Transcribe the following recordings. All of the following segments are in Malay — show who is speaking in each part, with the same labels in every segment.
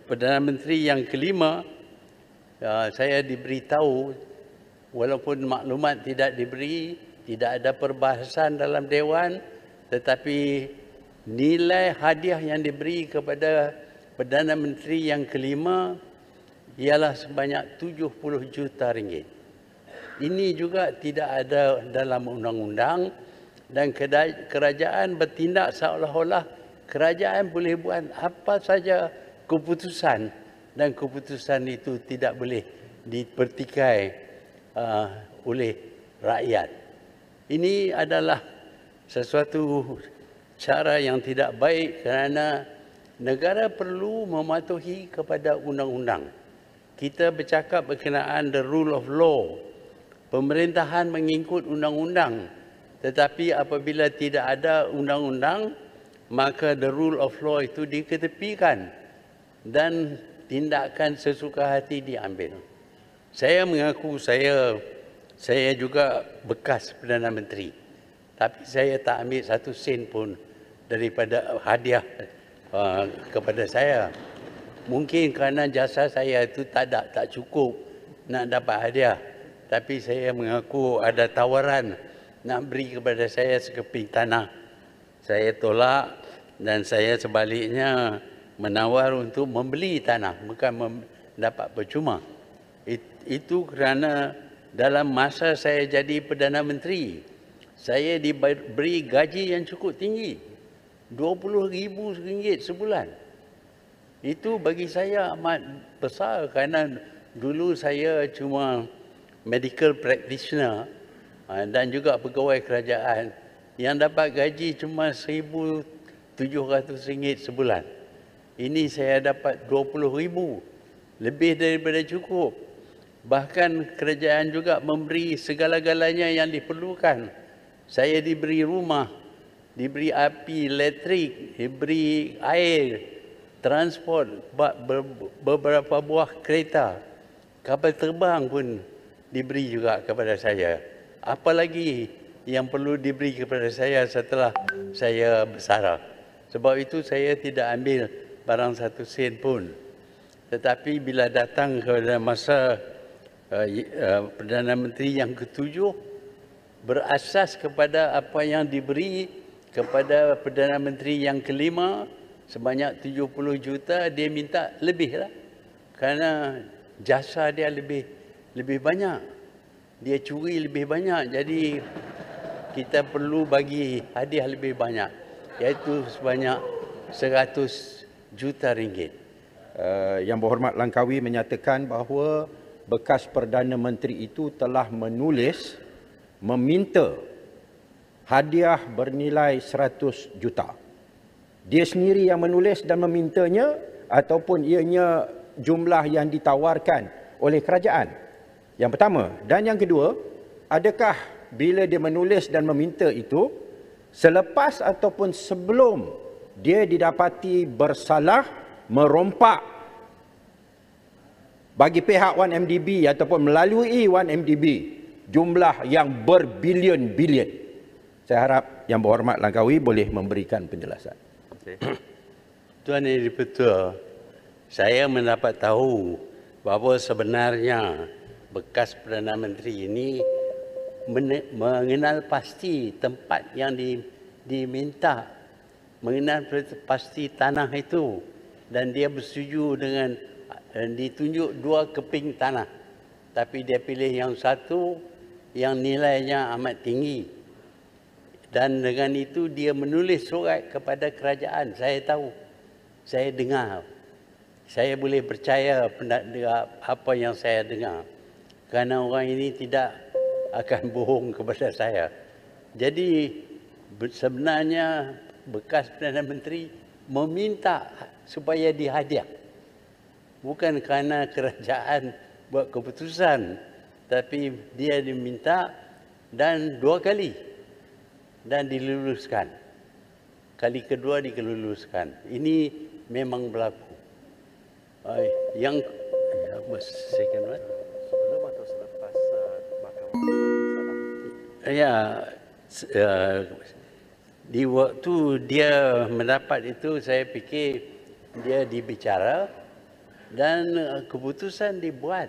Speaker 1: Perdana Menteri yang kelima, saya diberitahu walaupun maklumat tidak diberi, tidak ada perbahasan dalam Dewan, tetapi nilai hadiah yang diberi kepada Perdana Menteri yang kelima ialah sebanyak 70 juta ringgit. Ini juga tidak ada dalam undang-undang dan kerajaan bertindak seolah-olah kerajaan boleh buat apa saja keputusan dan keputusan itu tidak boleh dipertikai oleh rakyat. Ini adalah sesuatu cara yang tidak baik kerana negara perlu mematuhi kepada undang-undang. Kita bercakap berkenaan the rule of law. Pemerintahan mengikut undang-undang. Tetapi apabila tidak ada undang-undang, maka the rule of law itu diketepikan dan tindakan sesuka hati diambil. Saya mengaku saya juga bekas Perdana Menteri. Tapi saya tak ambil satu sen pun daripada hadiah kepada saya. Mungkin kerana jasa saya itu tak cukup nak dapat hadiah. Tapi saya mengaku ada tawaran nak beri kepada saya sekeping tanah. Saya tolak dan saya sebaliknya menawar untuk membeli tanah, bukan dapat percuma. Itu kerana dalam masa saya jadi Perdana Menteri, saya diberi gaji yang cukup tinggi, RM20,000 sebulan. Itu bagi saya amat besar kerana dulu saya cuma medical practitioner dan juga pegawai kerajaan yang dapat gaji cuma RM1,700 sebulan. Ini saya dapat RM20,000, lebih daripada cukup. Bahkan kerajaan juga memberi segala-galanya yang diperlukan. Saya diberi rumah, diberi api elektrik, diberi air, transport, beberapa buah kereta, kapal terbang pun diberi juga kepada saya. Apa lagi yang perlu diberi kepada saya setelah saya bersara? Sebab itu saya tidak ambil barang satu sen pun. Tetapi bila datang kepada masa Perdana Menteri yang ketujuh, berasas kepada apa yang diberi kepada Perdana Menteri yang kelima sebanyak 70 juta, dia minta lebih lah. Kerana jasa dia lebih banyak. Dia curi lebih banyak. Jadi kita perlu bagi hadiah lebih banyak, iaitu sebanyak 100 juta ringgit.
Speaker 2: Yang Berhormat Langkawi menyatakan bahawa bekas Perdana Menteri itu telah meminta hadiah bernilai 100 juta. Dia sendiri yang menulis dan memintanya ataupun ianya jumlah yang ditawarkan oleh kerajaan? Yang pertama. Dan yang kedua, adakah bila dia menulis dan meminta itu selepas ataupun sebelum dia didapati bersalah merompak bagi pihak 1MDB ataupun melalui 1MDB jumlah yang berbilion-bilion? Saya harap Yang Berhormat Langkawi boleh memberikan penjelasan.
Speaker 1: Tuan Yang Dipertua, saya mendapat tahu bahawa sebenarnya bekas Perdana Menteri ini mengenal pasti tempat yang diminta, mengenal pasti tanah itu, dan dia bersetuju dengan ditunjuk 2 keping tanah. Tapi dia pilih yang satu yang nilainya amat tinggi. Dan dengan itu dia menulis surat kepada kerajaan. Saya tahu, saya dengar. Saya boleh percaya apa yang saya dengar. Kerana orang ini tidak akan bohong kepada saya. Jadi sebenarnya bekas Perdana Menteri meminta supaya dihadiah. Bukan kerana kerajaan buat keputusan. Tapi dia diminta dan 2 kali. Dan diluluskan. Kali kedua diluluskan. Ini memang berlaku. Yang second one?
Speaker 3: Sebelum atau selepas mahkamah salah?
Speaker 1: Ya, di waktu dia mendapat itu, saya fikir dia dibicara dan keputusan dibuat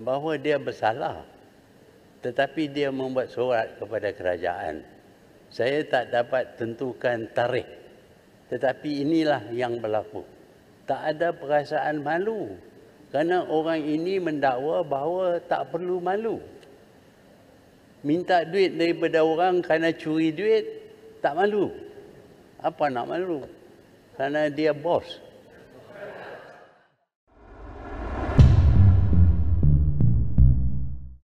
Speaker 1: bahawa dia bersalah. Tetapi dia membuat surat kepada kerajaan. Saya tak dapat tentukan tarikh. Tetapi inilah yang berlaku. Tak ada perasaan malu. Kerana orang ini mendakwa bahawa tak perlu malu. Minta duit daripada orang kerana curi duit, tak malu. Apa nak malu? Kerana dia bos.